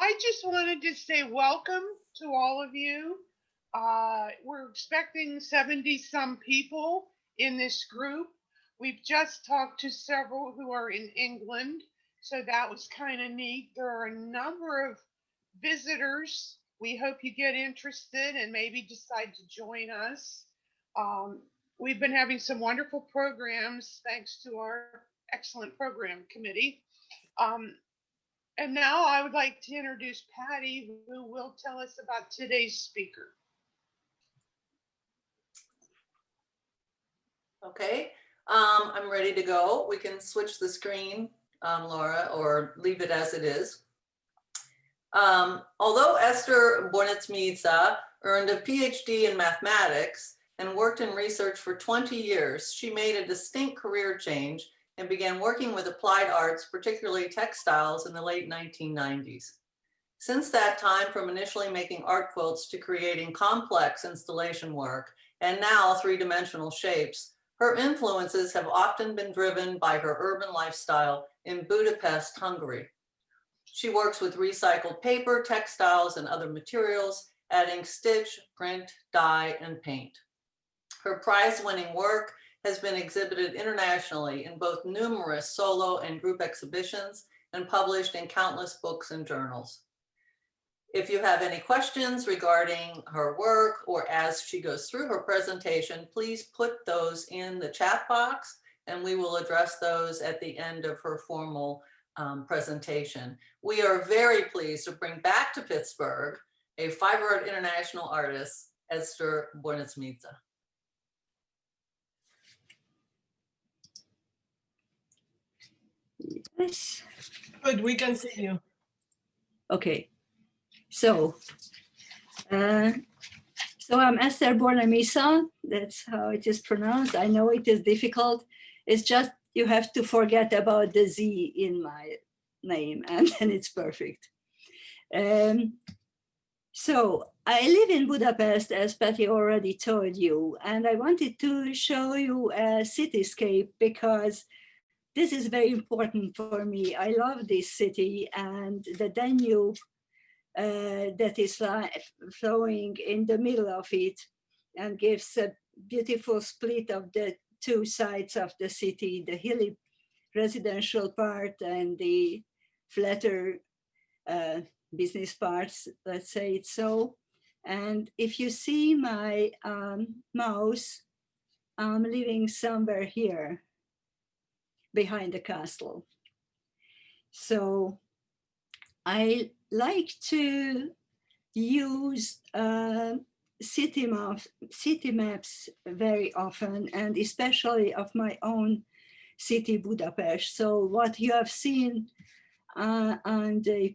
I just wanted to say welcome to all of you. We're expecting 70 some people in this group. We've just talked to several who are in England, so that was kind of neat. There are a number of visitors. We hope you get interested and maybe decide to join us. Um, we've been having some wonderful programs thanks to our excellent program committee. Um, and now I would like to introduce Patty, who will tell us about today's speaker. Okay, I'm ready to go. We can switch the screen, Laura, or leave it as it is. Although Eszter Bornemisza earned a PhD in mathematics and worked in research for 20 years, she made a distinct career change and began working with applied arts, particularly textiles, in the late 1990s. Since that time, from initially making art quilts to creating complex installation work, and now three-dimensional shapes, her influences have often been driven by her urban lifestyle in Budapest, Hungary. She works with recycled paper, textiles, and other materials, adding stitch, print, dye, and paint. Her prize-winning work has been exhibited internationally in both numerous solo and group exhibitions and published in countless books and journals. If you have any questions regarding her work or as she goes through her presentation, please put those in the chat box and we will address those at the end of her formal presentation. We are very pleased to bring back to Pittsburgh a Fiberart International artist, Eszter Bornemisza. Yes. Good, we can see you. Okay. So I'm Eszter Bornemisza. That's how it is pronounced. I know it is difficult. It's just you have to forget about the Z in my name and then it's perfect. So I live in Budapest, as Patty already told you, and I wanted to show you a cityscape because this is very important for me. I love this city and the Danube that is flowing in the middle of it and gives a beautiful split of the two sides of the city, the hilly residential part and the flatter business parts, let's say it so. And if you see my mouse, I'm living somewhere here behind the castle. So I like to use city maps very often, and especially of my own city, Budapest. So what you have seen on the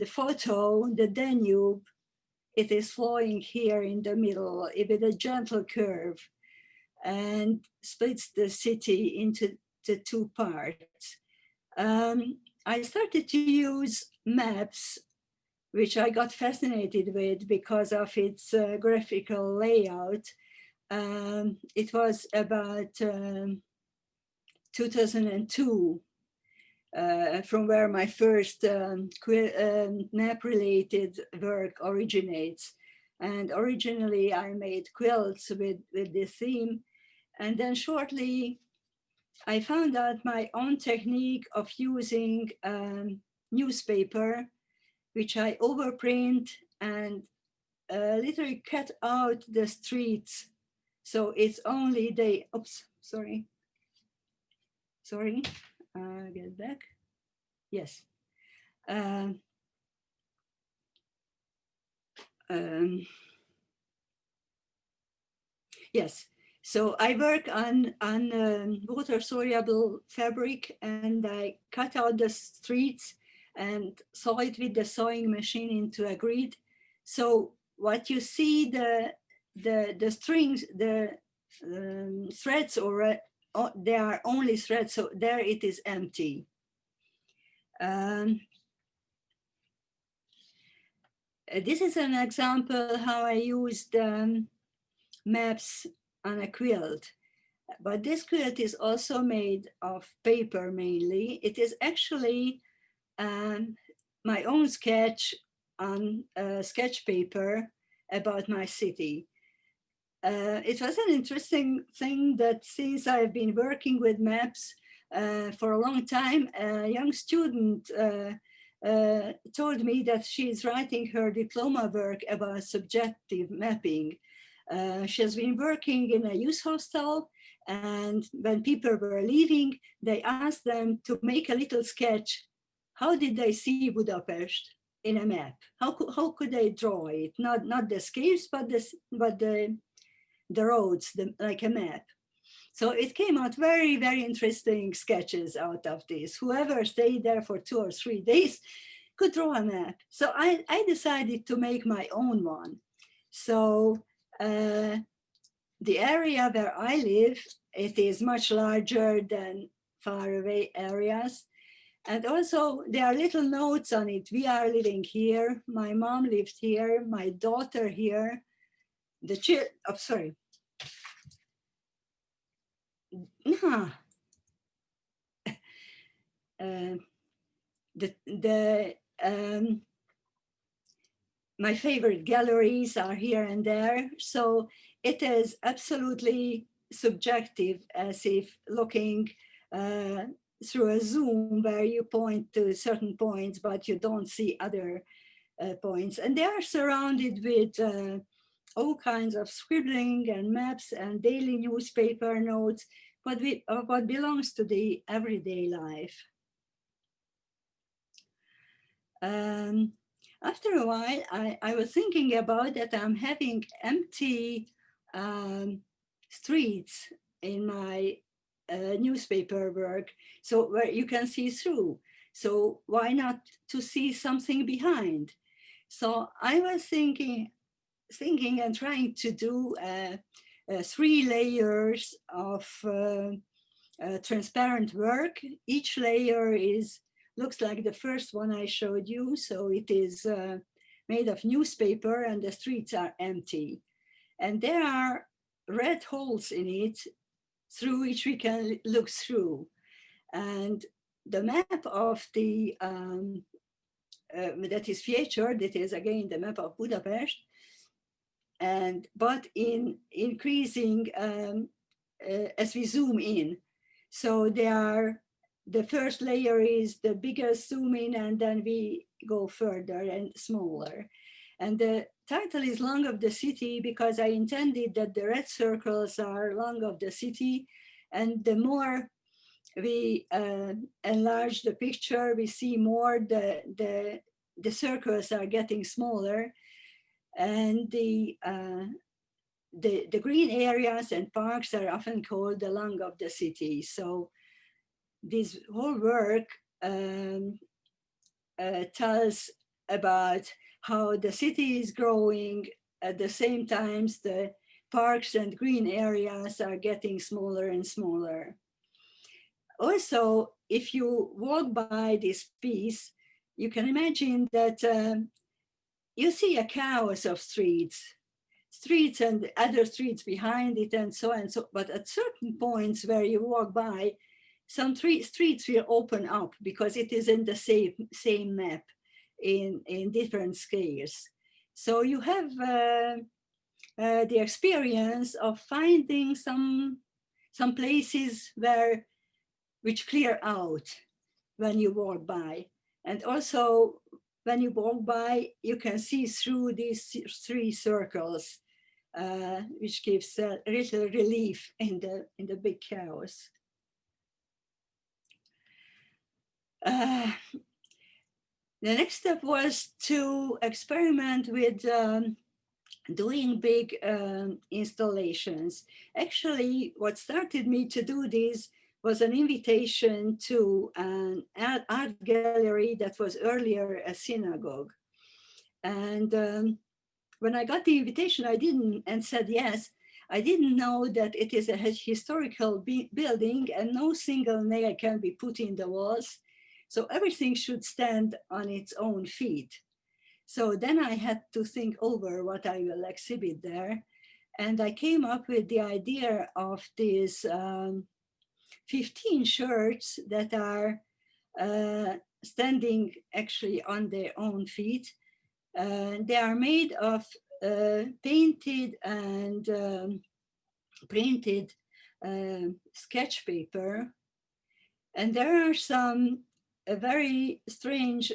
photo, the Danube, it is flowing here in the middle with a gentle curve and splits the city into the two parts. I started to use maps, which I got fascinated with because of its graphical layout. It was about 2002, from where my first map-related work originates. And originally I made quilts with the theme. And then shortly, I found out my own technique of using newspaper, which I overprint and literally cut out the streets. So it's only the, oops, sorry, get back, yes. Yes, so I work on water-soluble fabric and I cut out the streets and saw it with the sewing machine into a grid. So what you see, the strings, the threads, or they are only threads, so there it is empty. This is an example how I used maps on a quilt. But this quilt is also made of paper mainly. It is actually my own sketch on sketch paper about my city. It was an interesting thing that since I've been working with maps for a long time, a young student told me that she's writing her diploma work about subjective mapping. She has been working in a youth hostel, and when people were leaving, they asked them to make a little sketch. How did they see Budapest in a map? How could they draw it? Not the scales, but the roads, like a map. So it came out very, very interesting sketches out of this. Whoever stayed there for 2 or 3 days could draw a map. So I decided to make my own one. So the area where I live, it is much larger than faraway areas. And also there are little notes on it. We are living here. My mom lived here. My daughter here. Sorry. No. My favorite galleries are here and there. So it is absolutely subjective, as if looking through a zoom where you point to certain points, but you don't see other points. And they are surrounded with all kinds of scribbling and maps and daily newspaper notes, what belongs to the everyday life. After a while, I was thinking about that I'm having empty streets in my newspaper work, so where you can see through. So why not to see something behind? So I was thinking and trying to do 3 layers of transparent work. Each layer looks like the first one I showed you. So it is made of newspaper and the streets are empty. And there are red holes in it through which we can look through. And the map of the, that is featured, it is again the map of Budapest, but in increasing as we zoom in. So the first layer is the biggest zoom in, and then we go further and smaller. And the title is Lung of the City because I intended that the red circles are lung of the city, and the more we enlarge the picture, we see more the circles are getting smaller, and the green areas and parks are often called the lung of the city. So this whole work tells about how the city is growing. At the same time, the parks and green areas are getting smaller and smaller. Also, if you walk by this piece, you can imagine that you see a chaos of streets and other streets behind it and so on. But at certain points where you walk by, some streets will open up because it is in the same map in different scales. So you have the experience of finding some places which clear out when you walk by. And also when you walk by, you can see through these 3 circles, which gives a little relief in the big chaos. The next step was to experiment with doing big installations. Actually, what started me to do this was an invitation to an art gallery that was earlier a synagogue. And when I got the invitation, and said yes. I didn't know that it is a historical building and no single nail can be put in the walls. So everything should stand on its own feet. So then I had to think over what I will exhibit there. And I came up with the idea of these 15 shirts that are standing actually on their own feet. They are made of painted and printed sketch paper. And there are some very strange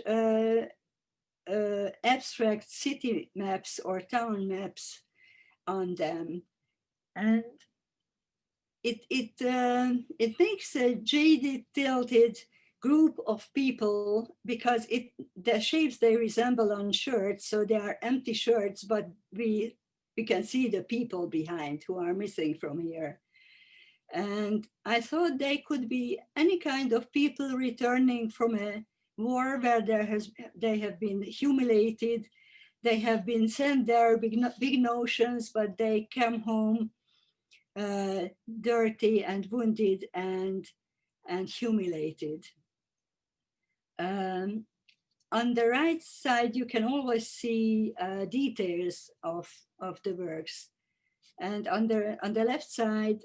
abstract city maps or town maps on them. And it makes a jaded, tilted group of people because the shapes they resemble on shirts, so they are empty shirts, but we can see the people behind who are missing from here. And I thought they could be any kind of people returning from a war where they have been humiliated, they have been sent there big notions, but they come home dirty and wounded and humiliated. On the right side, you can always see details of the works. And on the left side,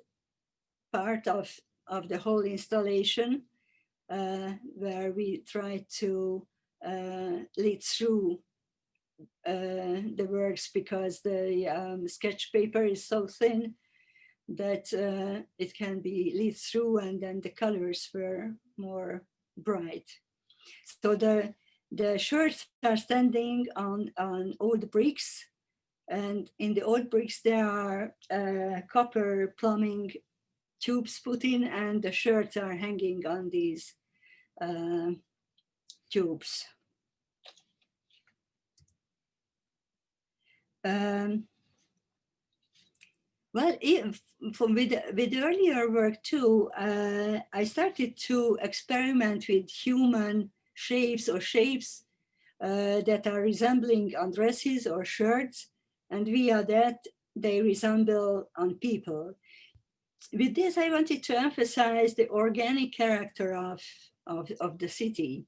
part of the whole installation, where we try to lead through the works because the sketch paper is so thin that it can be lead through, and then the colors were more bright. So the shirts are standing on old bricks, and in the old bricks there are copper plumbing tubes put in, and the shirts are hanging on these tubes. Well, with earlier work too, I started to experiment with human shapes or shapes that are resembling on dresses or shirts, and via that they resemble on people. With this, I wanted to emphasize the organic character of the city.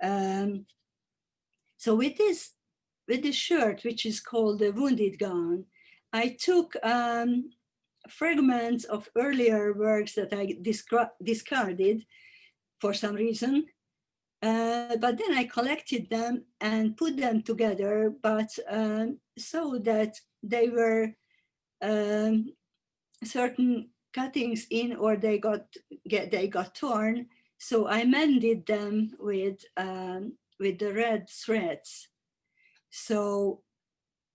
So with this shirt, which is called the Wounded Gown, I took fragments of earlier works that I discarded for some reason, but then I collected them and put them together, but so that they were certain cuttings in, or they got torn. So I mended them with the red threads. So,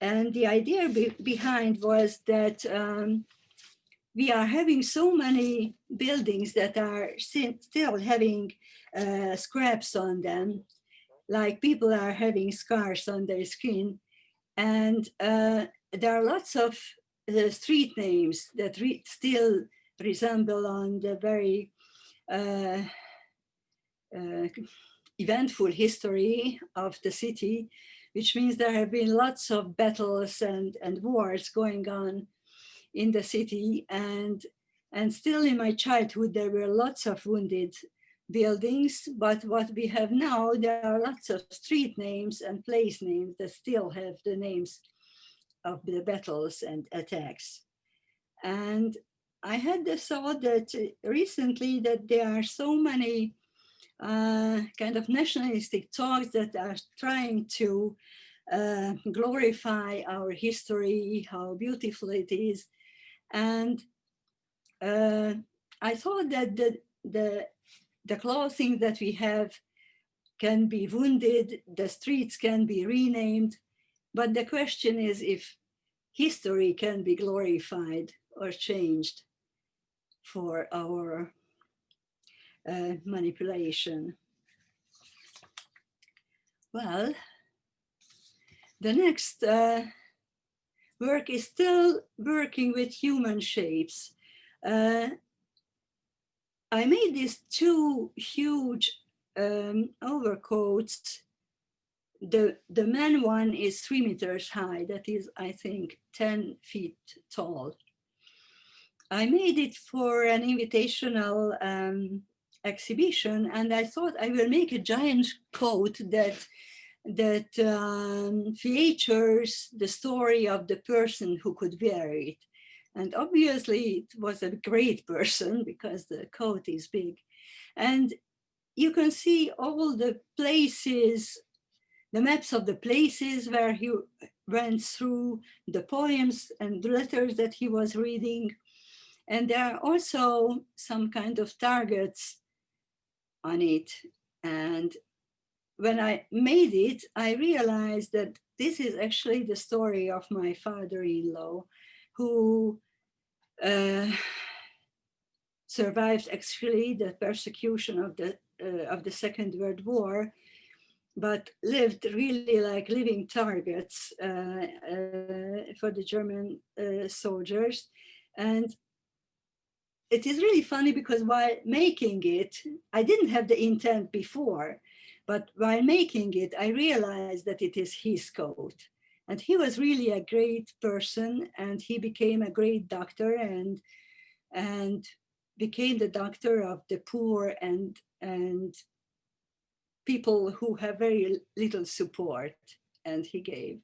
and the idea behind was that we are having so many buildings that are still having scraps on them, like people are having scars on their skin. And there are lots of street names that still resemble on the very eventful history of the city, which means there have been lots of battles and wars going on in the city. And still in my childhood, there were lots of wounded buildings, but what we have now, there are lots of street names and place names that still have the names of the battles and attacks. And I had the thought that recently that there are so many kind of nationalistic talks that are trying to glorify our history, how beautiful it is. And I thought that the clothing that we have can be wounded, the streets can be renamed, but the question is if history can be glorified or changed for our manipulation. Well, the next work is still working with human shapes. I made these two huge overcoats. The man one is 3 meters high. That is, I think, 10 feet tall. I made it for an invitational exhibition, and I thought I will make a giant coat that features the story of the person who could wear it. And obviously it was a great person because the coat is big. And you can see all the places, the maps of the places where he went through, the poems and letters that he was reading. And there are also some kind of targets on it. And when I made it, I realized that this is actually the story of my father-in-law, who survived actually the persecution of the Second World War, but lived really like living targets for the German soldiers. And it is really funny because while making it, I didn't have the intent before, but while making it, I realized that it is his coat. And he was really a great person, and he became a great doctor and became the doctor of the poor and people who have very little support, and he gave.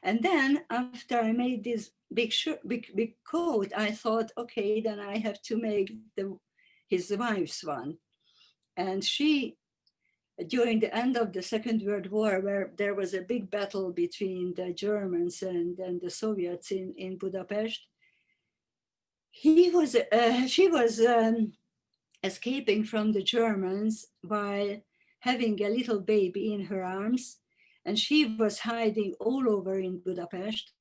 And then after I made this big coat, I thought, okay, then I have to make his wife's one. And she, during the end of the Second World War, where there was a big battle between the Germans and the Soviets in Budapest, she was escaping from the Germans while having a little baby in her arms, and she was hiding all over in Budapest.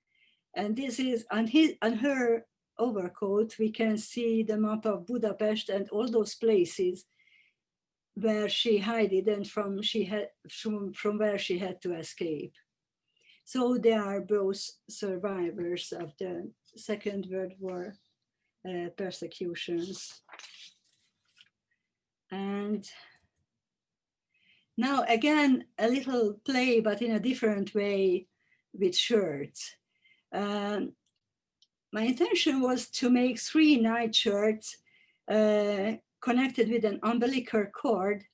And this is on her overcoat, we can see the map of Budapest and all those places where she hid and from where she had to escape. So they are both survivors of the Second World War persecutions. And now again, a little play, but in a different way with shirts. My intention was to make 3 night shirts connected with an umbilical cord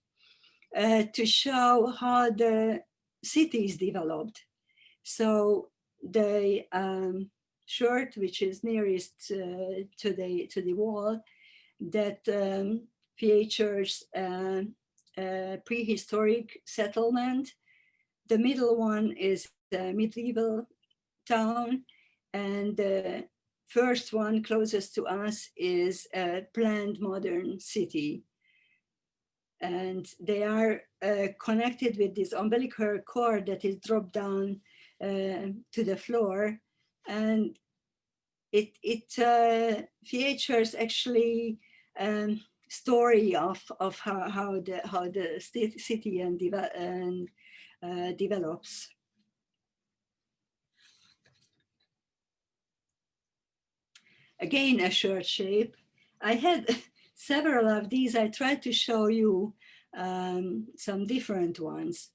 to show how the cities developed. So the shirt, which is nearest to the wall, that features prehistoric settlement. The middle one is the medieval town, and the first one closest to us is a planned modern city. And they are connected with this umbilical cord that is dropped down to the floor. And it features actually story of how the city develops. Again, a shirt shape. I had several of these. I tried to show you some different ones.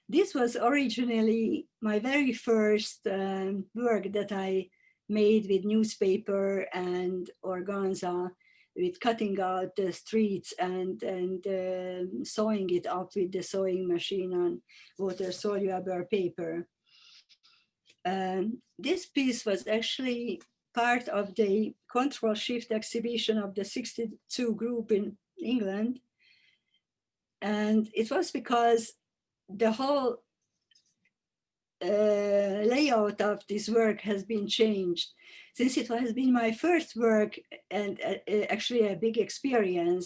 This was originally my very first work that I made with newspaper and organza, with cutting out the streets and sewing it up with the sewing machine on water-soluble paper. This piece was actually part of the Control Shift exhibition of the 62 group in England. And it was because the whole layout of this work has been changed. Since it has been my first work and actually a big experiment,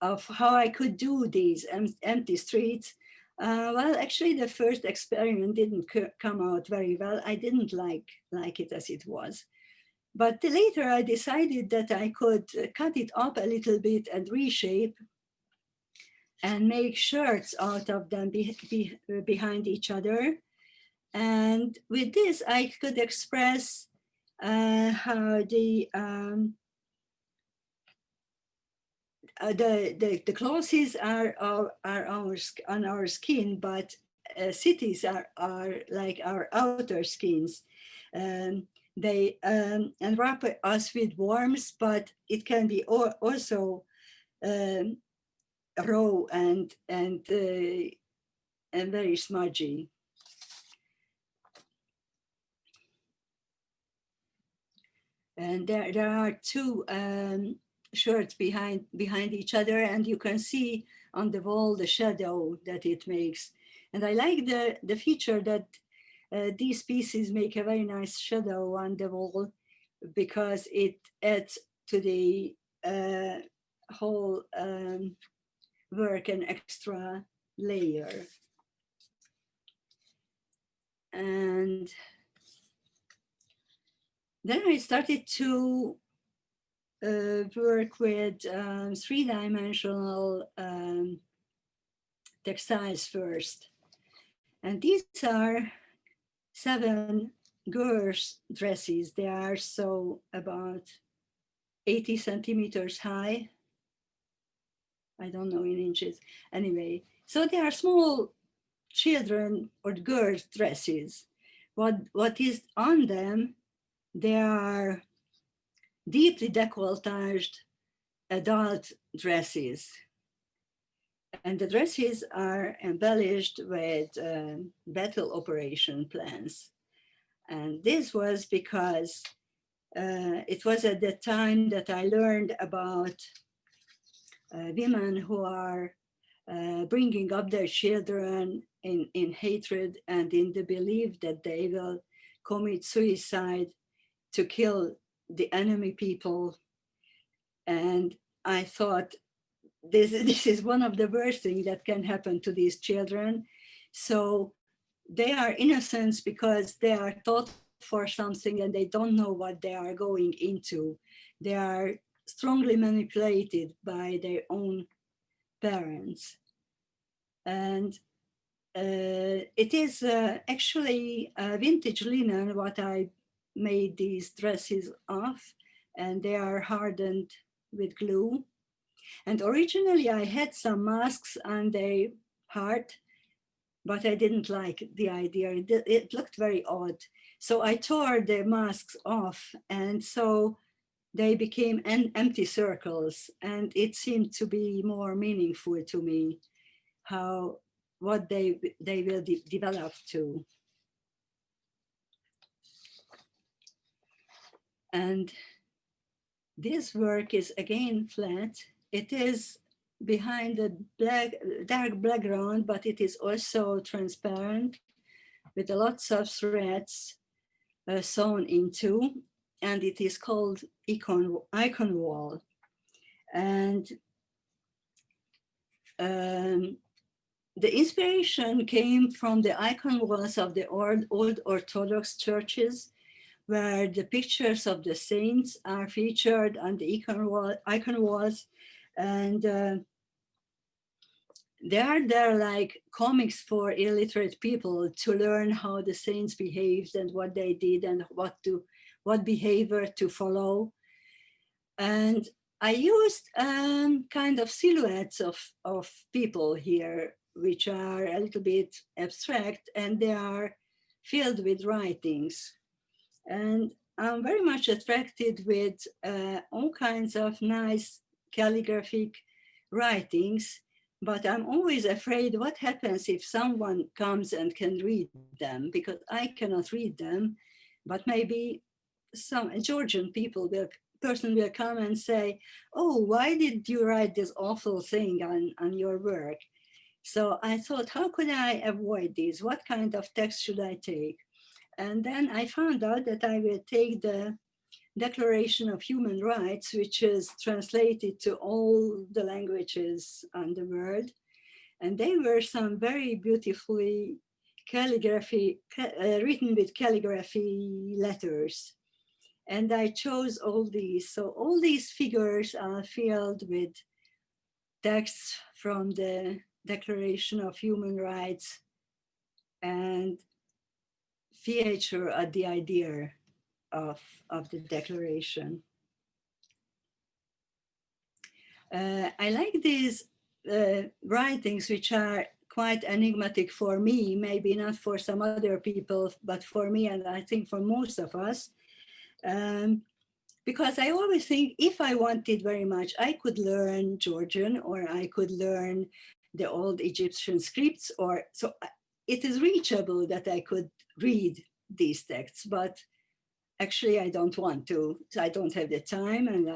of how I could do these empty streets. Well, actually, the first experiment didn't come out very well. I didn't like it as it was. But later I decided that I could cut it up a little bit and reshape and make shirts out of them behind each other. And with this, I could express how the clothes are on our skin, but cities are like our outer skins. They enwrap us with warmth, but it can be also raw and very smudgy. And there are 2 shirts behind each other, and you can see on the wall the shadow that it makes. And I like the feature that these pieces make a very nice shadow on the wall, because it adds to the whole work an extra layer. And then I started to work with three-dimensional textiles first. And these are 7 girls' dresses. They are so about 80 centimeters high. I don't know in inches. Anyway, so they are small children or girls' dresses. What is on them, they are deeply decolletaged adult dresses. And the dresses are embellished with battle operation plans. And this was because it was at the time that I learned about women who are bringing up their children in hatred and in the belief that they will commit suicide to kill the enemy people. And I thought, this is one of the worst things that can happen to these children. So they are innocents because they are taught for something and they don't know what they are going into. They are strongly manipulated by their own parents. And it is actually vintage linen what I made these dresses of, and they are hardened with glue. And originally I had some masks on their heart, but I didn't like the idea. It looked very odd. So I tore the masks off, and so they became empty circles, and it seemed to be more meaningful to me what they will develop to. And this work is again flat. It is behind a dark background, but it is also transparent with lots of threads sewn into, and it is called icon wall. And the inspiration came from the icon walls of the old Orthodox churches, where the pictures of the saints are featured on the icon walls. And they are there like comics for illiterate people to learn how the saints behaved and what they did and what behavior to follow. And I used kind of silhouettes of people here, which are a little bit abstract, and they are filled with writings. And I'm very much attracted with all kinds of nice calligraphic writings, but I'm always afraid what happens if someone comes and can read them, because I cannot read them, but maybe some Georgian person will come and say, oh, why did you write this awful thing on your work? So I thought, how could I avoid this? What kind of text should I take? And then I found out that I will take the Declaration of Human Rights, which is translated to all the languages on the world. And they were some very beautifully written with calligraphy letters. And I chose all these. So all these figures are filled with texts from the Declaration of Human Rights and feature at the idea of the declaration. I like these writings, which are quite enigmatic for me, maybe not for some other people, but for me, and I think for most of us, because I always think if I wanted very much, I could learn Georgian, or I could learn the old Egyptian scripts, or so it is reachable that I could read these texts, but actually, I don't want to. I don't have the time, and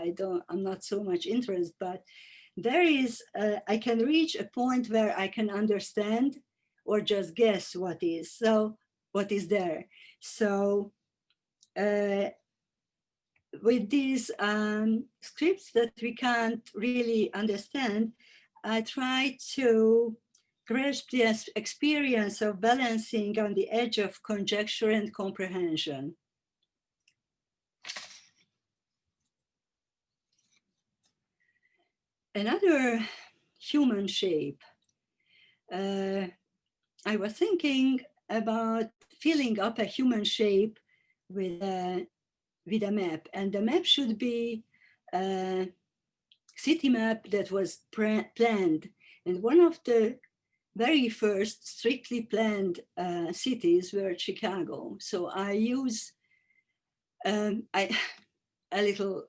I'm not so much interested, but there is, I can reach a point where I can understand or just guess what is there. So with these scripts that we can't really understand, I try to grasp the experience of balancing on the edge of conjecture and comprehension. Another human shape. I was thinking about filling up a human shape with a map, and the map should be a city map that was planned. And one of the very first strictly planned cities were Chicago. So I use a little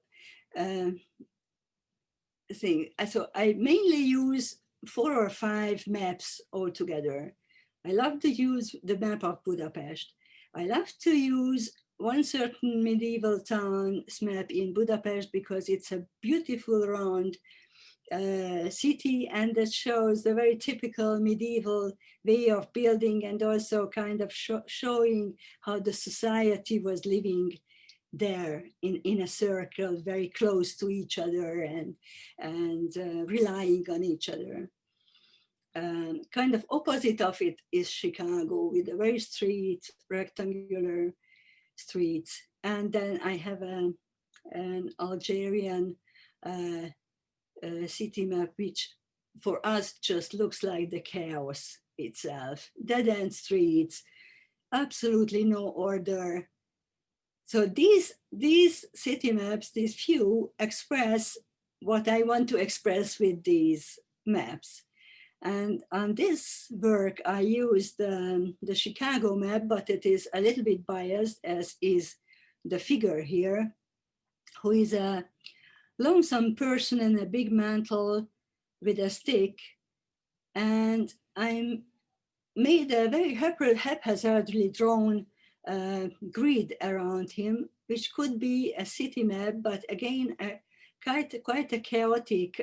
thing. So I mainly use 4 or 5 maps altogether. I love to use the map of Budapest. I love to use one certain medieval town's map in Budapest because it's a beautiful round city, and that shows the very typical medieval way of building, and also kind of showing how the society was living there in a circle, very close to each other and relying on each other. Kind of opposite of it is Chicago, with a very straight rectangular streets. And then I have an Algerian city map, which for us just looks like the chaos itself. Dead-end streets, absolutely no order. So these city maps, these few, express what I want to express with these maps. And on this work, I used the Chicago map, but it is a little bit biased, as is the figure here, who is a lonesome person in a big mantle with a stick. And I made a very haphazardly drawn grid around him, which could be a city map, but again, quite a chaotic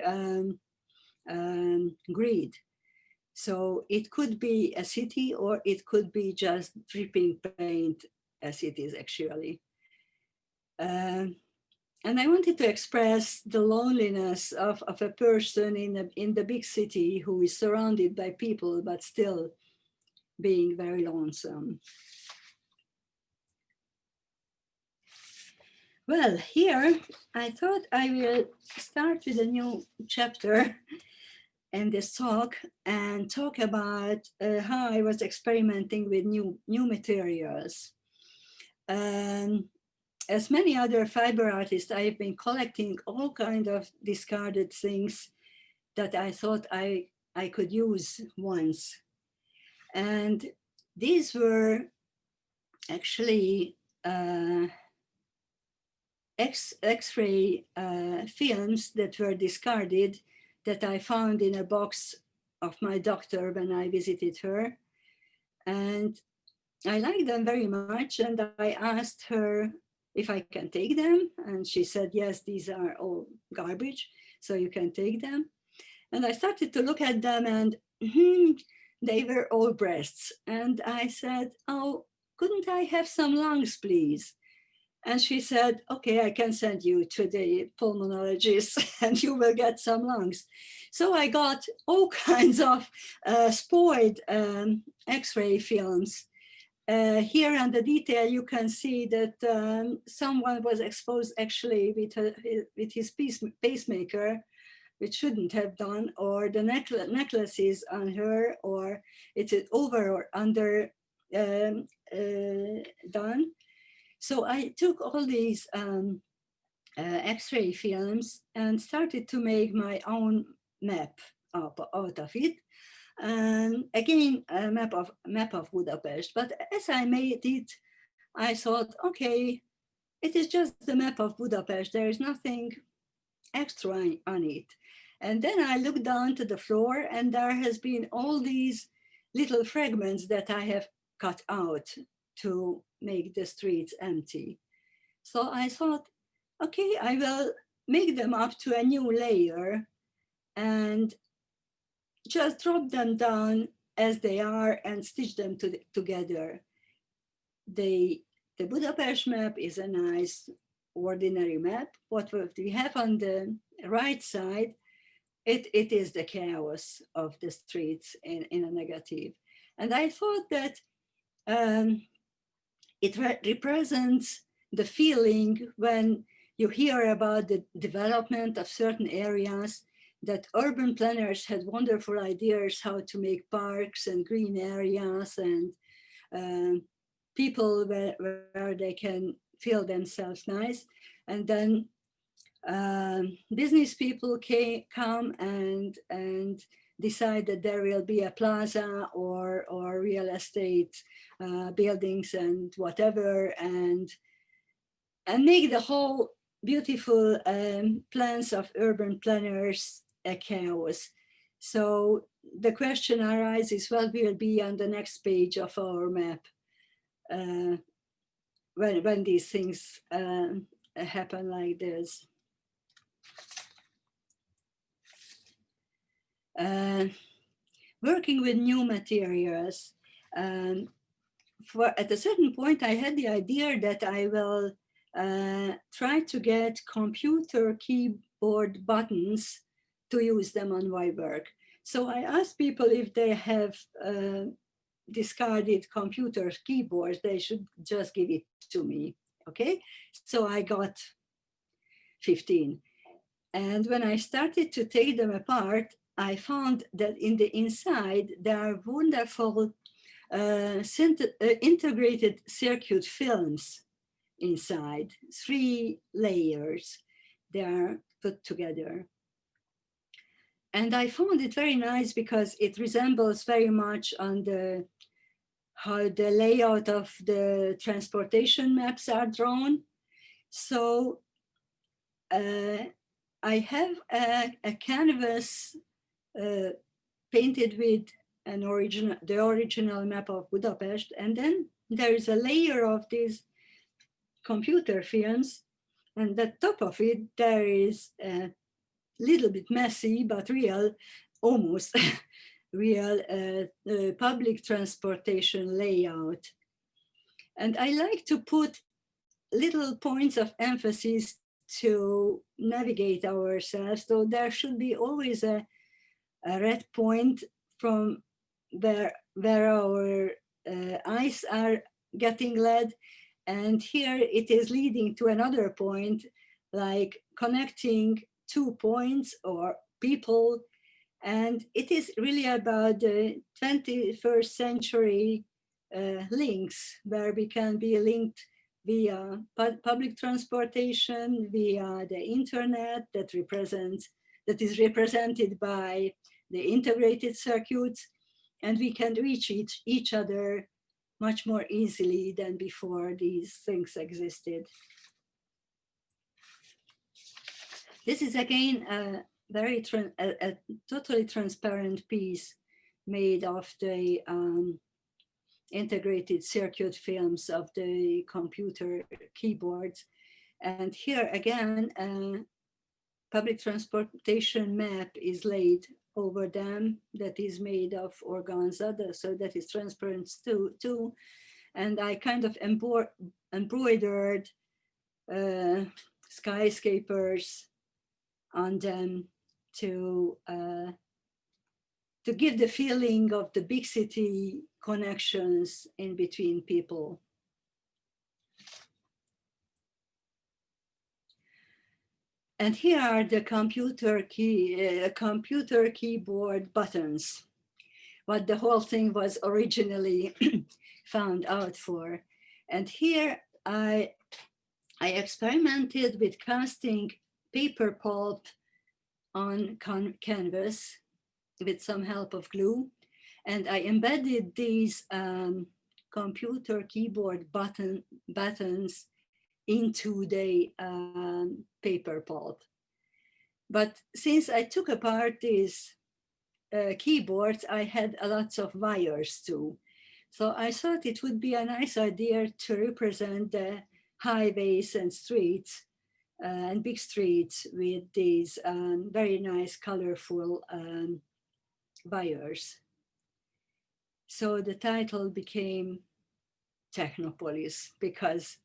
grid. So it could be a city, or it could be just dripping paint as it is actually. And I wanted to express the loneliness of a person in the big city who is surrounded by people, but still being very lonesome. Well, here I thought I will start with a new chapter in this talk and talk about how I was experimenting with new materials. As many other fiber artists, I have been collecting all kinds of discarded things that I thought I could use once. And these were actually X-ray films that were discarded, that I found in a box of my doctor when I visited her. And I liked them very much, and I asked her if I can take them. And she said, yes, these are all garbage, so you can take them. And I started to look at them, and they were all breasts. And I said, oh, couldn't I have some lungs, please? And she said, okay, I can send you to the pulmonologist and you will get some lungs. So I got all kinds of spoiled X-ray films. Here on the detail, you can see that someone was exposed actually with his pacemaker, which shouldn't have done, or the necklaces on her, or it's over or under done. So I took all these X-ray films and started to make my own map out of it. And again, a map of Budapest. But as I made it, I thought, okay, it is just the map of Budapest. There is nothing extra on it. And then I looked down to the floor, and there has been all these little fragments that I have cut out to make the streets empty. So I thought, okay, I will make them up to a new layer and just drop them down as they are and stitch them together. The Budapest map is a nice ordinary map. What we have on the right side, it is the chaos of the streets in a negative. And I thought that it represents the feeling when you hear about the development of certain areas, that urban planners had wonderful ideas how to make parks and green areas and people where they can feel themselves nice. And then business people come and decide that there will be a plaza or real estate buildings and whatever, and make the whole beautiful plans of urban planners a chaos. So the question arises, what will be on the next page of our map when these things happen like this? Working with new materials. At a certain point, I had the idea that I will try to get computer keyboard buttons to use them on my work. So I asked people if they have discarded computer keyboards, they should just give it to me. Okay, so I got 15. And when I started to take them apart, I found that in the inside, there are wonderful integrated circuit films inside, 3 layers. They are put together. And I found it very nice because it resembles very much on how the layout of the transportation maps are drawn. So I have a canvas painted with the original map of Budapest, and then there is a layer of these computer films, and at the top of it there is a little bit messy but real, almost real public transportation layout. And I like to put little points of emphasis to navigate ourselves, so there should be always a red point from where our eyes are getting led, and here it is leading to another point, like connecting 2 points or people. And it is really about the 21st century links, where we can be linked via public transportation, via the internet that is represented by the integrated circuits, and we can reach each other much more easily than before these things existed. This is again a totally transparent piece made of the integrated circuit films of the computer keyboards. And here again, public transportation map is laid over them that is made of organza, so that is transparent too. And I kind of embroidered skyscrapers on them to give the feeling of the big city connections in between people. And here are the computer keyboard buttons, what the whole thing was originally found out for. And here I experimented with casting paper pulp on canvas with some help of glue. And I embedded these computer keyboard buttons into the paper pulp. But since I took apart these keyboards, I had lots of wires too. So I thought it would be a nice idea to represent the highways and streets and big streets with these very nice, colorful wires. So the title became Technopolis because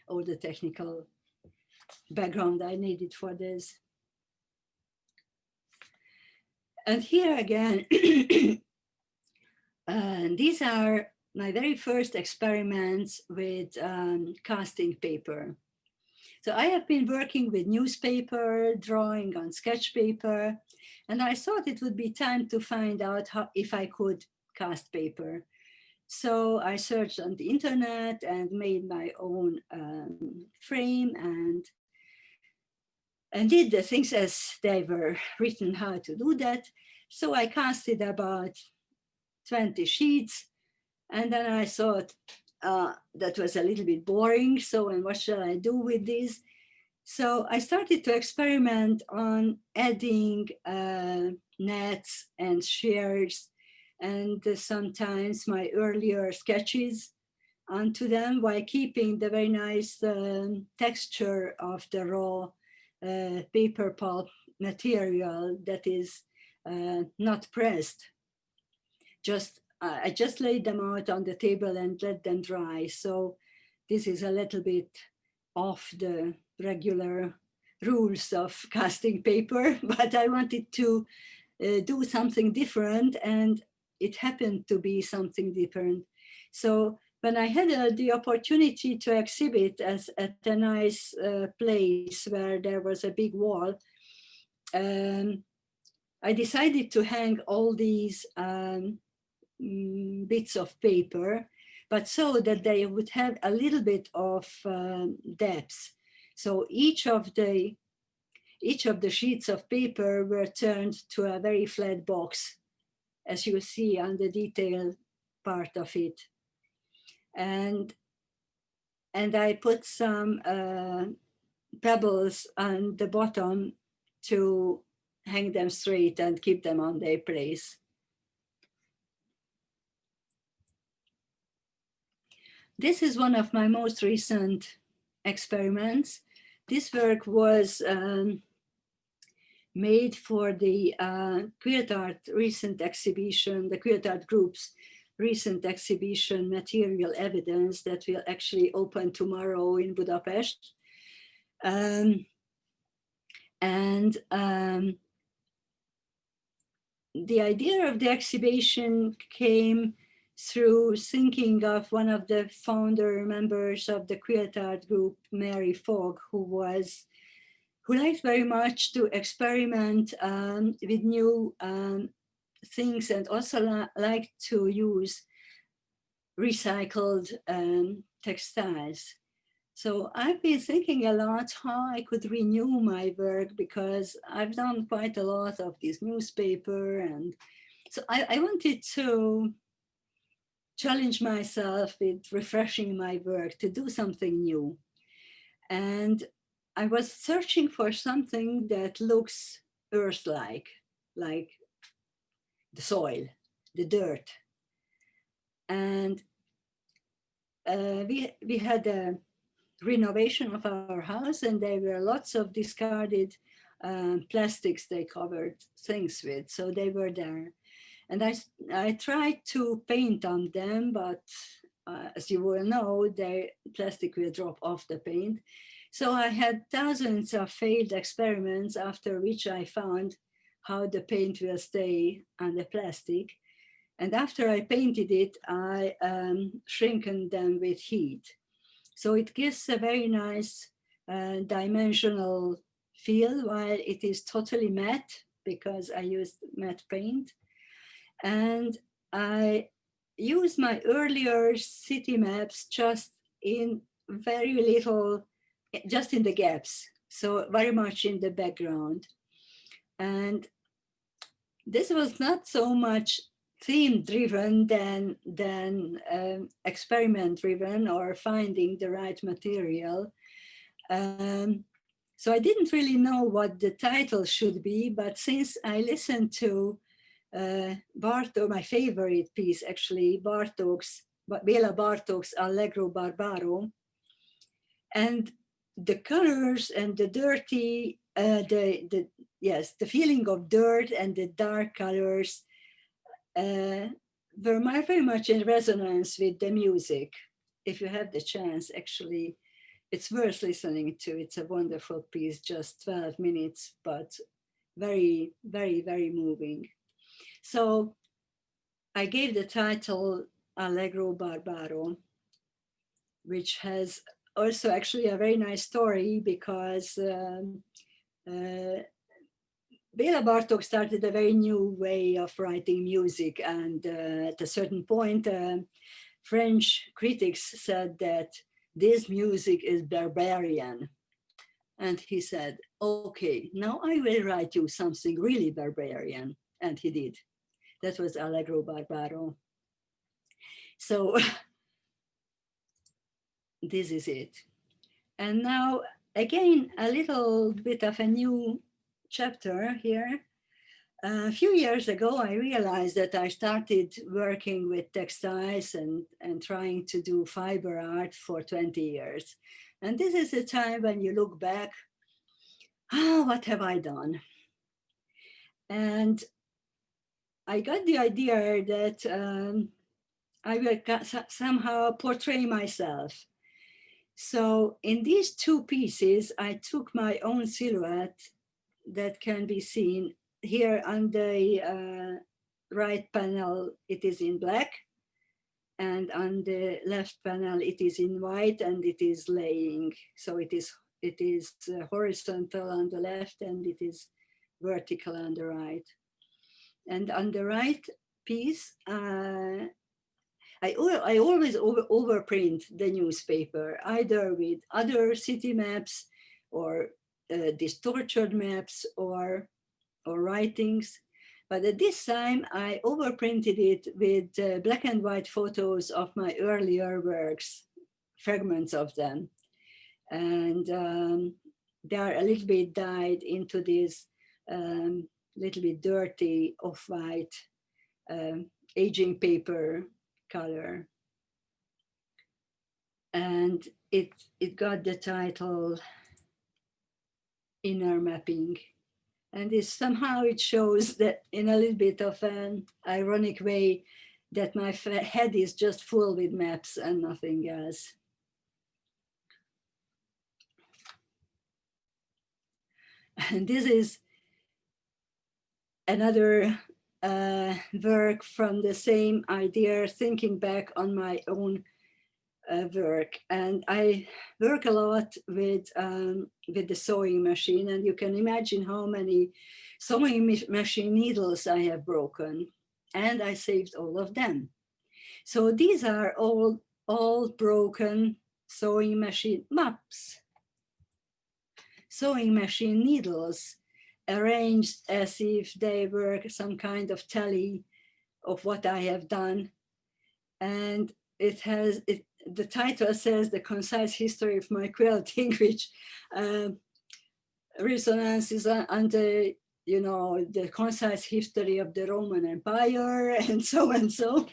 all the technical background I needed for this. And here again, these are my very first experiments with casting paper. So I have been working with newspaper, drawing on sketch paper, and I thought it would be time to find out if I could cast paper. So I searched on the internet and made my own frame and did the things as they were written how to do that. So I casted about 20 sheets, and then I thought that was a little bit boring. So, and what shall I do with this? So I started to experiment on adding nets and shears and sometimes my earlier sketches onto them while keeping the very nice texture of the raw paper pulp material that is not pressed. I just laid them out on the table and let them dry. So this is a little bit off the regular rules of casting paper, but I wanted to do something different, and it happened to be something different. So when I had the opportunity to exhibit at a nice place where there was a big wall, I decided to hang all these bits of paper, but so that they would have a little bit of depth. So each of the sheets of paper were turned to a very flat box, as you see on the detailed part of it. And I put some pebbles on the bottom to hang them straight and keep them on their place. This is one of my most recent experiments. This work was made for the Queer Art recent exhibition, the Queer Art Group's recent exhibition, Material Evidence, that will actually open tomorrow in Budapest. The idea of the exhibition came through thinking of one of the founder members of the Queer Art Group, Mary Fogg, who liked very much to experiment with new things and also liked to use recycled textiles. So I've been thinking a lot how I could renew my work, because I've done quite a lot of this newspaper, and so I wanted to challenge myself with refreshing my work, to do something new. And I was searching for something that looks earth-like, like the soil, the dirt. And we had a renovation of our house, and there were lots of discarded plastics they covered things with, so they were there. And I tried to paint on them, but as you will know, the plastic will drop off the paint. So I had thousands of failed experiments, after which I found how the paint will stay on the plastic. And after I painted it, I shrinkened them with heat. So it gives a very nice dimensional feel while it is totally matte, because I used matte paint. And I used my earlier city maps just in very little, just in the gaps, so very much in the background. And this was not so much theme driven than experiment driven, or finding the right material. So I didn't really know what the title should be, but since I listened to Bartók, my favorite piece actually, Béla Bartók's Allegro Barbaro, And the colors and the dirty, the feeling of dirt and the dark colors were very much in resonance with the music. If you have the chance, actually, it's worth listening to. It's a wonderful piece, just 12 minutes, but very, very, very moving. So I gave the title Allegro Barbaro, which has also actually a very nice story, because Béla Bartók started a very new way of writing music, and at a certain point, French critics said that this music is barbarian. And he said, okay, now I will write you something really barbarian. And he did. That was Allegro Barbaro. So this is it. And now, again, a little bit of a new chapter here. A few years ago, I realized that I started working with textiles and trying to do fiber art for 20 years. And this is a time when you look back, what have I done? And I got the idea that I will somehow portray myself. So in these two pieces, I took my own silhouette that can be seen here on the right panel. It is in black, and on the left panel it is in white, and it is laying. So it is horizontal on the left, and it is vertical on the right. And on the right piece, I always overprint the newspaper, either with other city maps or distorted maps or writings. But at this time, I overprinted it with black and white photos of my earlier works, fragments of them. And they are a little bit dyed into this little bit dirty off-white aging paper color. And it got the title Inner Mapping. And somehow it shows that in a little bit of an ironic way that my head is just full with maps and nothing else. And this is another work from the same idea, thinking back on my own work. And I work a lot with the sewing machine, and you can imagine how many sewing machine needles I have broken, and I saved all of them. So these are all broken sewing machine maps, sewing machine needles, arranged as if they were some kind of tally of what I have done. And the title says The Concise History of My Quilting, which resonances on the, the concise history of the Roman Empire and so and so.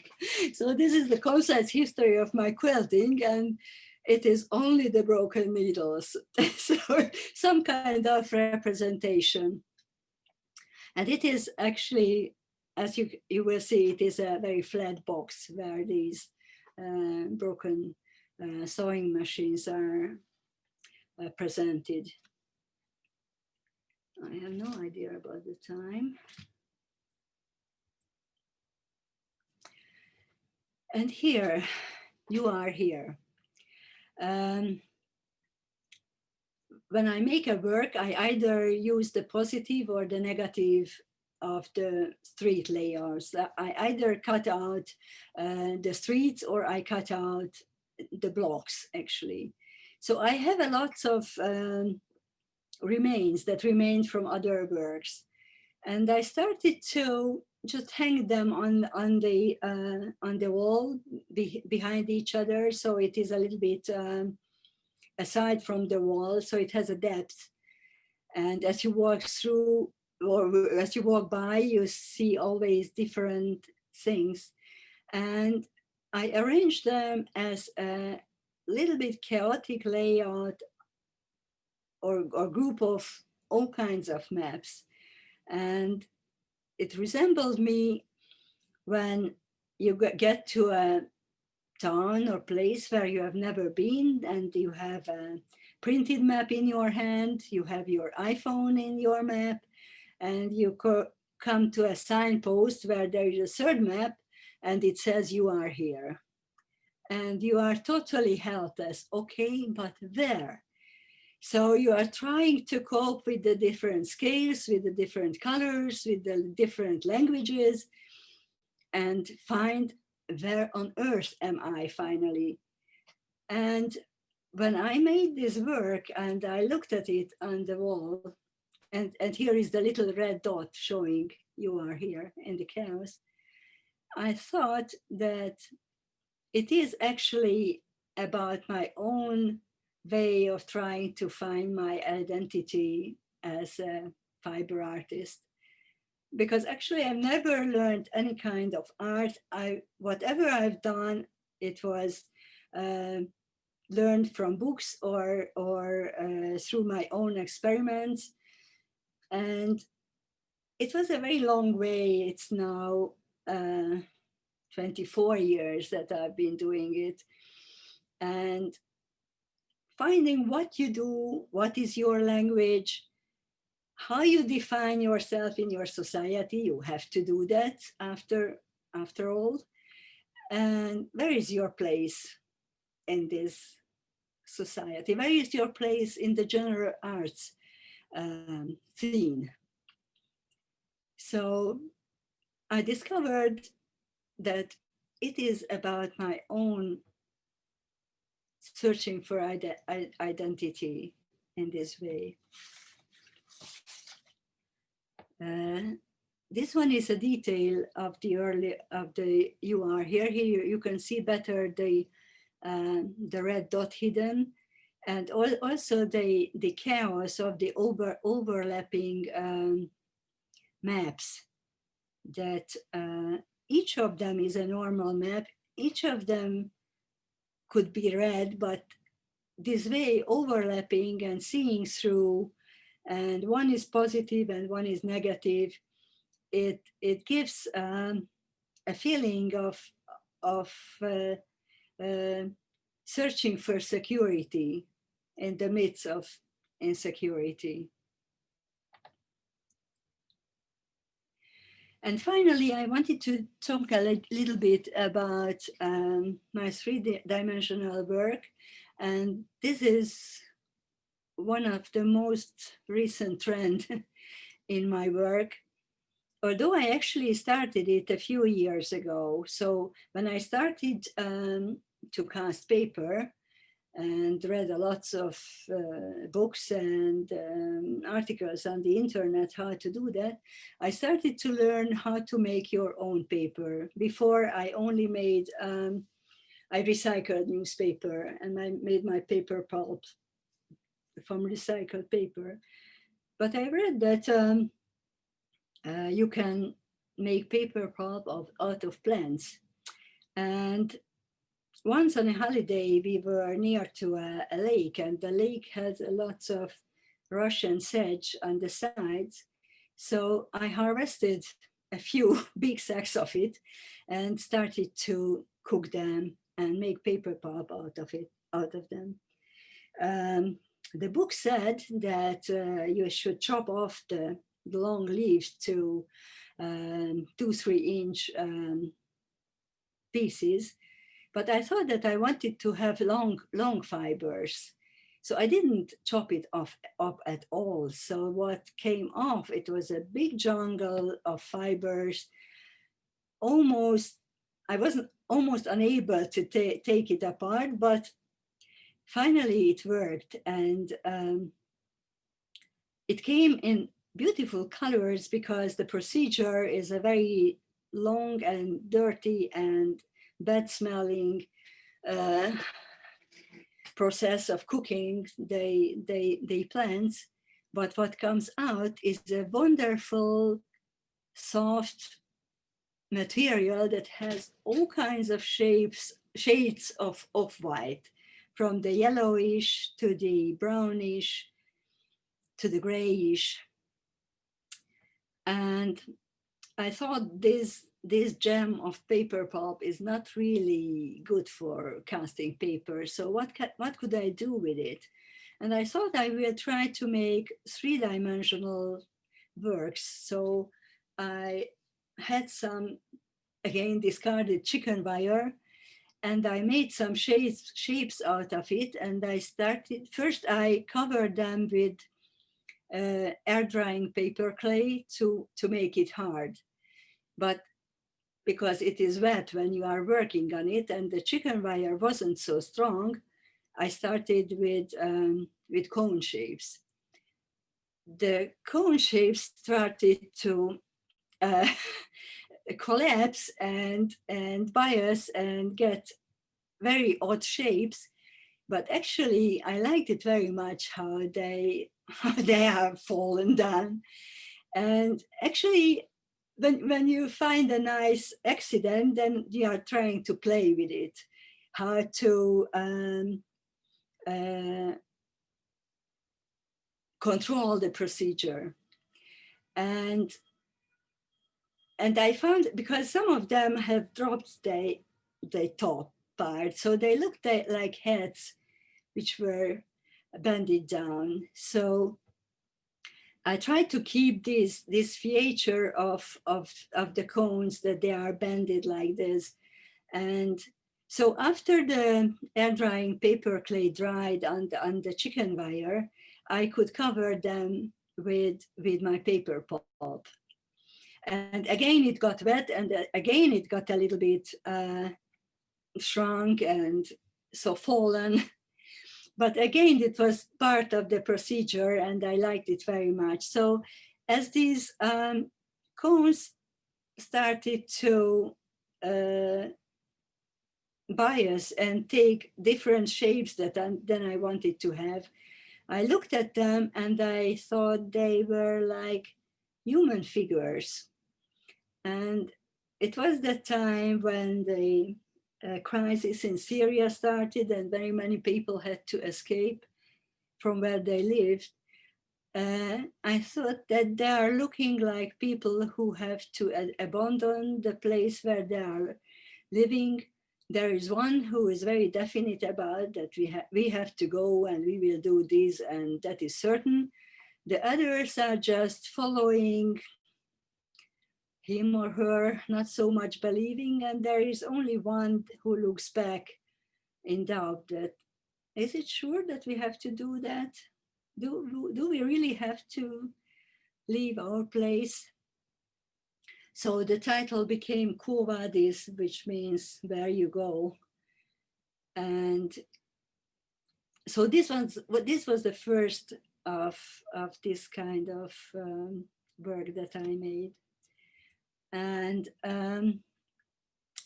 So this is the concise history of my quilting, and it is only the broken needles. So some kind of representation. And it is actually, as you will see, it is a very flat box where these broken sewing machines are presented. I have no idea about the time. And here, you are here. When I make a work, I either use the positive or the negative of the street layouts. I either cut out the streets or I cut out the blocks, actually. So I have a lot of remains that remain from other works. And I started to just hang them on the wall behind each other. So it is a little bit aside from the wall, so it has a depth. And as you walk through, or as you walk by, you see always different things. And I arranged them as little bit chaotic layout or group of all kinds of maps. And it resembled me when you get to a town or place where you have never been and you have a printed map in your hand, you have your iPhone in your map, and you come to a signpost where there is a third map and it says you are here. And you are totally helpless. Okay, but where? So you are trying to cope with the different scales, with the different colors, with the different languages, and find where on earth am I finally? And when I made this work and I looked at it on the wall, and here is the little red dot showing you are here in the chaos, I thought that it is actually about my own way of trying to find my identity as a fiber artist. Because actually I've never learned any kind of art. Whatever I've done, it was learned from books or through my own experiments. And it was a very long way. It's now 24 years that I've been doing it. And finding what you do, what is your language, how you define yourself in your society, you have to do that after all. And where is your place in this society? Where is your place in the general arts scene? So I discovered that it is about my own searching for identity in this way. This one is a detail of the you are here. Here you can see better the red dot hidden, and also the chaos of the overlapping maps. That each of them is a normal map. Each of them could be read, but this way overlapping and seeing through, and one is positive and one is negative, it gives a feeling of searching for security in the midst of insecurity. And finally, I wanted to talk a little bit about my three-dimensional work. And this is one of the most recent trends in my work, although I actually started it a few years ago. So when I started to cast paper and read lots of books and articles on the internet how to do that, I started to learn how to make your own paper. Before I only made, I recycled newspaper and I made my paper pulp from recycled paper. But I read that you can make paper pulp out of plants. And once on a holiday, we were near to a lake, and the lake had lots of Russian sedge on the sides. So I harvested a few big sacks of it and started to cook them and make paper pulp out of them. The book said that you should chop off the long leaves to 2-3 inch pieces. But I thought that I wanted to have long fibers. So I didn't chop it up at all. So what came off, it was a big jungle of fibers. I wasn't almost unable to take it apart, but finally it worked. And it came in beautiful colors because the procedure is a very long and dirty and bad smelling process of cooking the plants. But what comes out is a wonderful, soft material that has all kinds of shades of white. from the yellowish to the brownish to the grayish. And I thought this gem of paper pulp is not really good for casting paper. So what could I do with it? And I thought I will try to make 3-dimensional works. So I had some, again, discarded chicken wire, and I made some shapes out of it. And I started, first I covered them with air drying paper clay to make it hard. But because it is wet when you are working on it and the chicken wire wasn't so strong, I started with cone shapes. The cone shapes started to collapse and bias and get very odd shapes. But actually, I liked it very much how they have fallen down. And actually, when you find a nice accident, then you are trying to play with it, how to control the procedure. And I found, because some of them have dropped the top part, so they looked like heads which were bended down. So I try to keep this feature of the cones, that they are bended like this. And so after the air drying paper clay dried on the chicken wire, I could cover them with my paper pulp. And again, it got wet, and again, it got a little bit shrunk and so fallen. But again, it was part of the procedure, and I liked it very much. So as these cones started to bias and take different shapes that then I wanted to have, I looked at them and I thought they were like human figures. And it was the time when the crisis in Syria started and very many people had to escape from where they lived. I thought that they are looking like people who have to abandon the place where they are living. There is one who is very definite about that we have to go and we will do this, and that is certain. The others are just following him or her, not so much believing, and there is only one who looks back in doubt that, is it sure that we have to do that? Do we really have to leave our place? So the title became Quo Vadis, which means where you go. And so this was the first of this kind of work that I made. And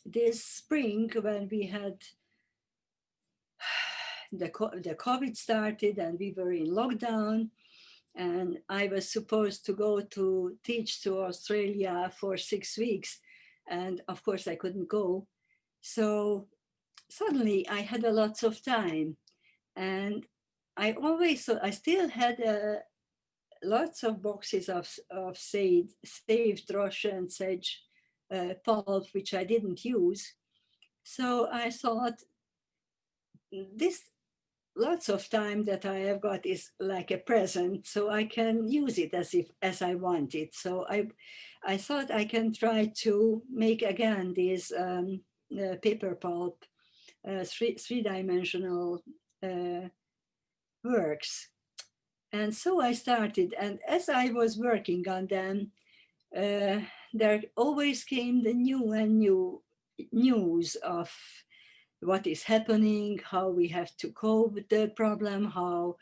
this spring, when we had the COVID started and we were in lockdown, and I was supposed to go to teach to Australia for 6 weeks. And of course I couldn't go. So suddenly I had lots of time. And I still had lots of boxes of saved Russian sage pulp, which I didn't use. So I thought, this lots of time that I have got is like a present, so I can use it as I want it. So I thought I can try to make again these paper pulp three-dimensional works. And so I started, and as I was working on them, there always came the new and new news of what is happening, how we have to cope with the problem, how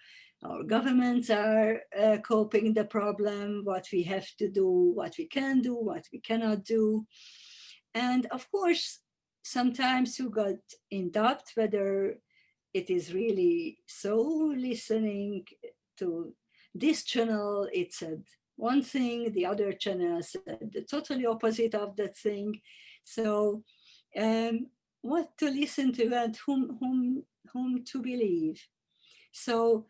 our governments are coping the problem, what we have to do, what we can do, what we cannot do. And of course, sometimes you got in doubt whether it is really so. Listening to this channel, it said one thing, the other channel said the totally opposite of that thing. So what to listen to and whom whom to believe. So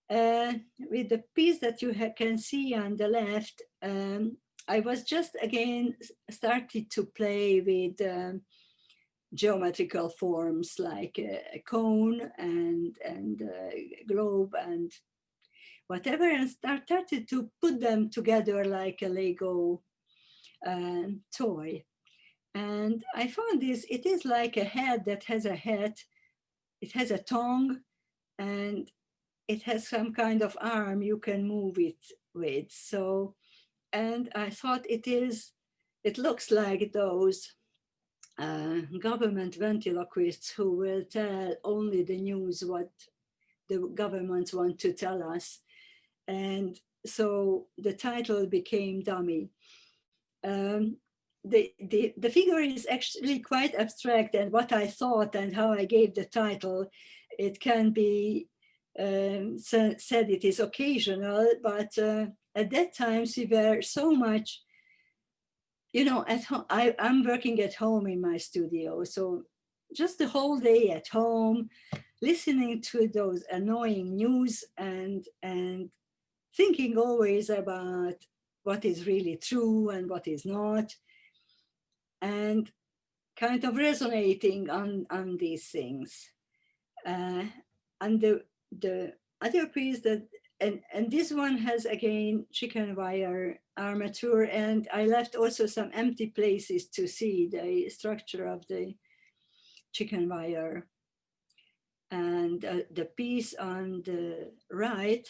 with the piece that you can see on the left, I was just again started to play with geometrical forms like a cone and a globe and whatever, and started to put them together like a Lego toy. And I found this, it is like a head that has a head, it has a tongue, and it has some kind of arm you can move it with. So, and I thought it looks like those government ventriloquists who will tell only the news what the governments want to tell us. And so the title became Dummy. The figure is actually quite abstract, and what I thought and how I gave the title, it can be said it is occasional, but at that time we were so much, you know, at home. I'm working at home in my studio, so just the whole day at home, listening to those annoying news and thinking always about what is really true and what is not, and kind of resonating on these things. And the other piece that, and this one has again chicken wire armature, and I left also some empty places to see the structure of the chicken wire. And the piece on the right,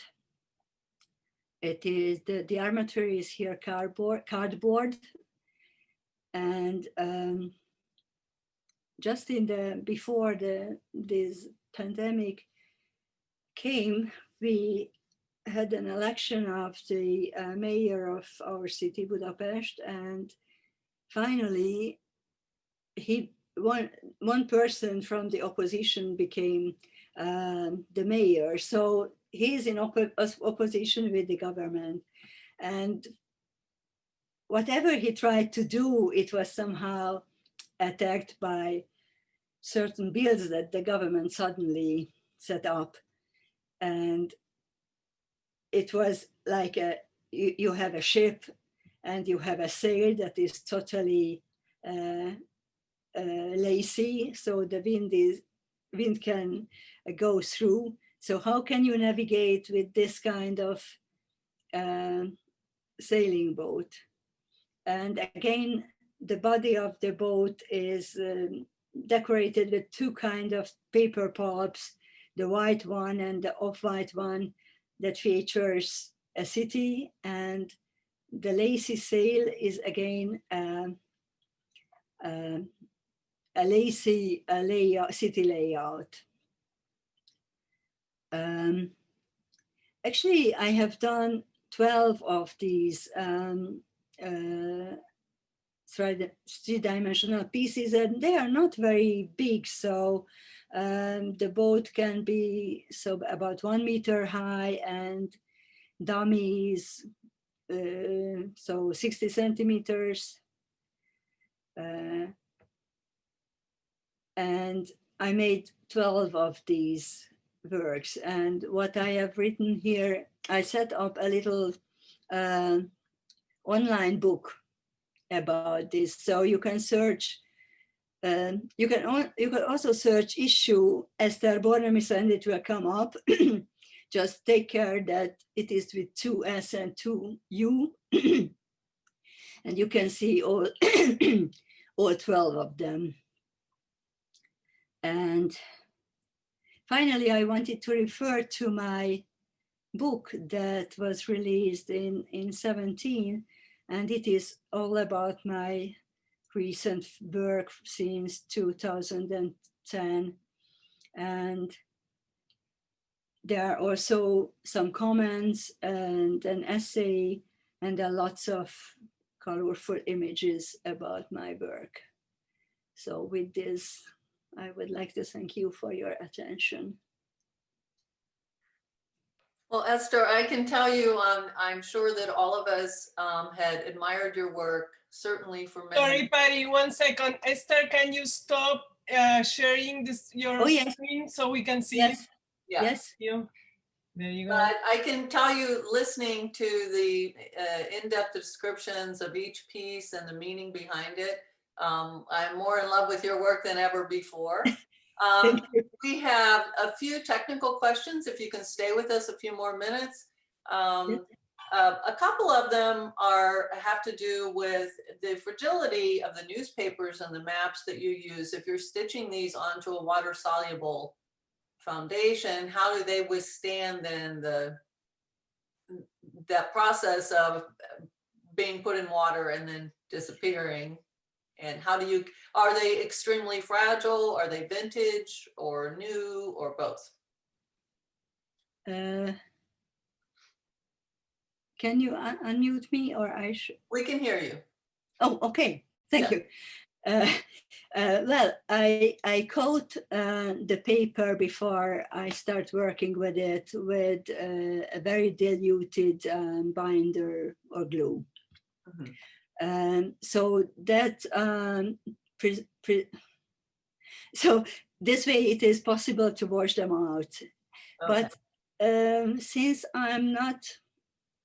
it is the armature is here cardboard, and just before this pandemic came, we had an election of the mayor of our city, Budapest, and finally one person from the opposition became the mayor. So he's in opposition with the government, and whatever he tried to do, it was somehow attacked by certain bills that the government suddenly set up. And it was like you have a ship and you have a sail that is totally lazy, so the wind can go through. So how can you navigate with this kind of sailing boat? And again, the body of the boat is decorated with two kinds of paper pulps, the white one and the off-white one, that features a city, and the lazy sail is again a lazy city layout. Actually, I have done 12 of these three-dimensional pieces, and they are not very big. So the boat can be about 1 meter high, and dummies, so 60 centimeters. And I made 12 of these works. And what I have written here, I set up a little online book about this. So you can search, you can also search issue Eszter Bornemisza, and it will come up. Just take care that it is with 2 S and 2 U. And you can see all, all 12 of them. And finally, I wanted to refer to my book that was released in 17, and it is all about my recent work since 2010. And there are also some comments and an essay, and there are lots of colorful images about my work. So with this, I would like to thank you for your attention. Well, Eszter, I can tell you, I'm sure that all of us had admired your work, certainly for many. Sorry, Patty, 1 second. Eszter, can you stop sharing this your Oh, yes. screen so we can see Yes, Yeah. yes. you? There you go. But I can tell you, listening to the in-depth descriptions of each piece and the meaning behind it, I'm more in love with your work than ever before. Thank you. We have a few technical questions, if you can stay with us a few more minutes. A couple of them have to do with the fragility of the newspapers and the maps that you use. If you're stitching these onto a water-soluble foundation, how do they withstand then that process of being put in water and then disappearing? And are they extremely fragile? Are they vintage or new or both? Can you unmute me, or I should? We can hear you. Oh, okay. Thank you. Well, I coat the paper before I start working with it with a very diluted binder or glue. Mhm. So that so this way it is possible to wash them out. Okay. But since I'm not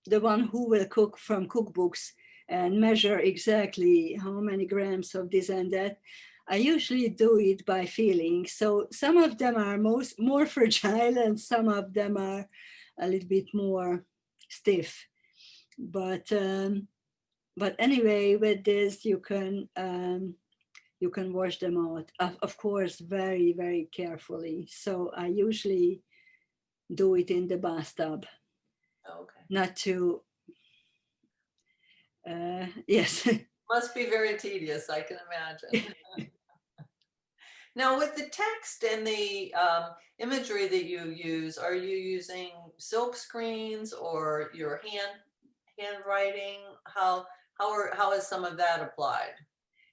the one who will cook from cookbooks and measure exactly how many grams of this and that, I usually do it by feeling. So some of them are more fragile and some of them are a little bit more stiff. But anyway, with this you can wash them out, of course, very, very carefully. So I usually do it in the bathtub. Okay. Not to, yes. Must be very tedious, I can imagine. Now, with the text and the imagery that you use, are you using silk screens or your handwriting? How is some of that applied?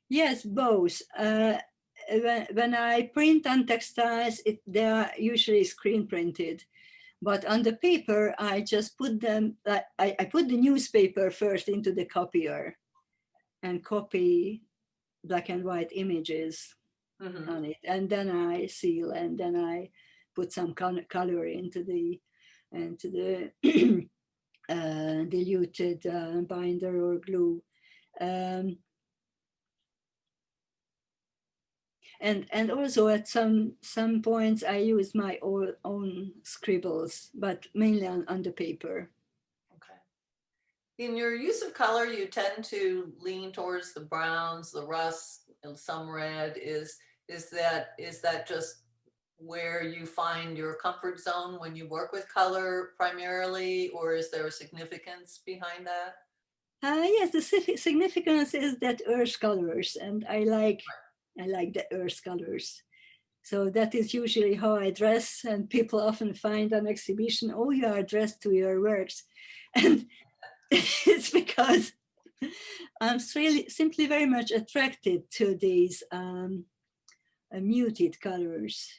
Yes, both. When I print on textiles, they are usually screen printed. But on the paper, I just put them, I put the newspaper first into the copier and copy black and white images on it. And then I seal, and then I put some color into the diluted binder or glue. And also at some points I use my own scribbles, but mainly on the paper. Okay. In your use of color, you tend to lean towards the browns, the rust, and some red. Is that just where you find your comfort zone when you work with color primarily, or is there a significance behind that? Yes, the significance is that earth colors, and I like the earth colors. So that is usually how I dress, and people often find on exhibition, oh, you are dressed to your works. And it's because I'm simply very much attracted to these muted colors.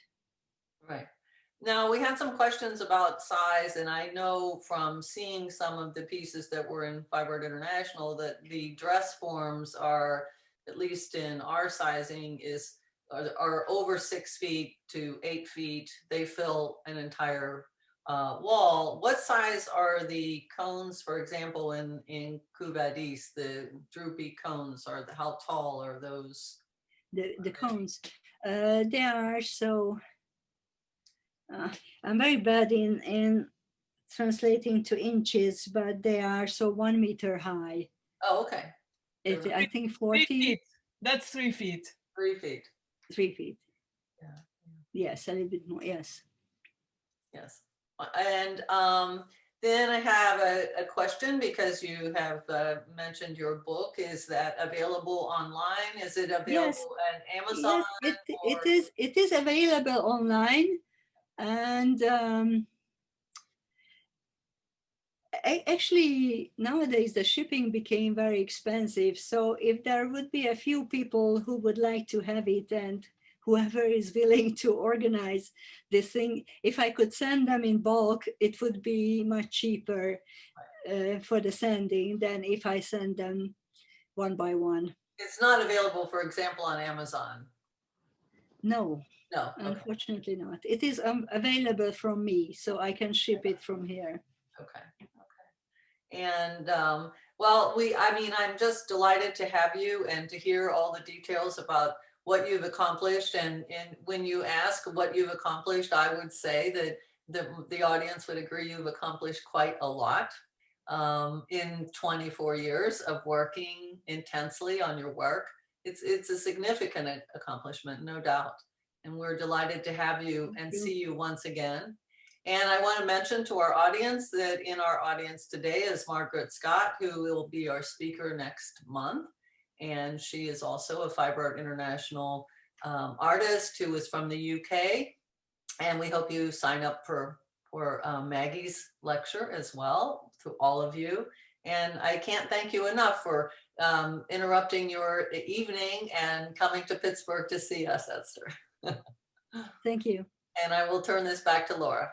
Right. Now, we had some questions about size, and I know from seeing some of the pieces that were in Fiber Art International that the dress forms are, at least in our sizing, are over 6 feet to 8 feet. They fill an entire wall. What size are the cones, for example, in Cubadis, the droopy cones, how tall are those? The cones, they are so, I'm very bad in translating to inches, but they are so 1 meter high. Oh, okay. I think 40. 3 feet. That's 3 feet. 3 feet. 3 feet. Yeah. Yes, a little bit more. Yes. Yes. And then I have a question, because you have mentioned your book. Is that available online? Is it available on Amazon? Yes, it is available online. And actually, nowadays the shipping became very expensive. So if there would be a few people who would like to have it, and whoever is willing to organize this thing, if I could send them in bulk, it would be much cheaper for the sending than if I send them one by one. It's not available, for example, on Amazon. No, No. Okay. unfortunately not. It is available from me, so I can ship it from here. Okay. And well, I'm just delighted to have you and to hear all the details about what you've accomplished. And when you ask what you've accomplished, I would say that the audience would agree you've accomplished quite a lot in 24 years of working intensely on your work. It's a significant accomplishment, no doubt. And we're delighted to have you and see you once again. And I want to mention to our audience that in our audience today is Margaret Scott, who will be our speaker next month. And she is also a Fiberart International artist who is from the UK. And we hope you sign up for Maggie's lecture as well, to all of you. And I can't thank you enough for interrupting your evening and coming to Pittsburgh to see us, Eszter. Thank you. And I will turn this back to Laura.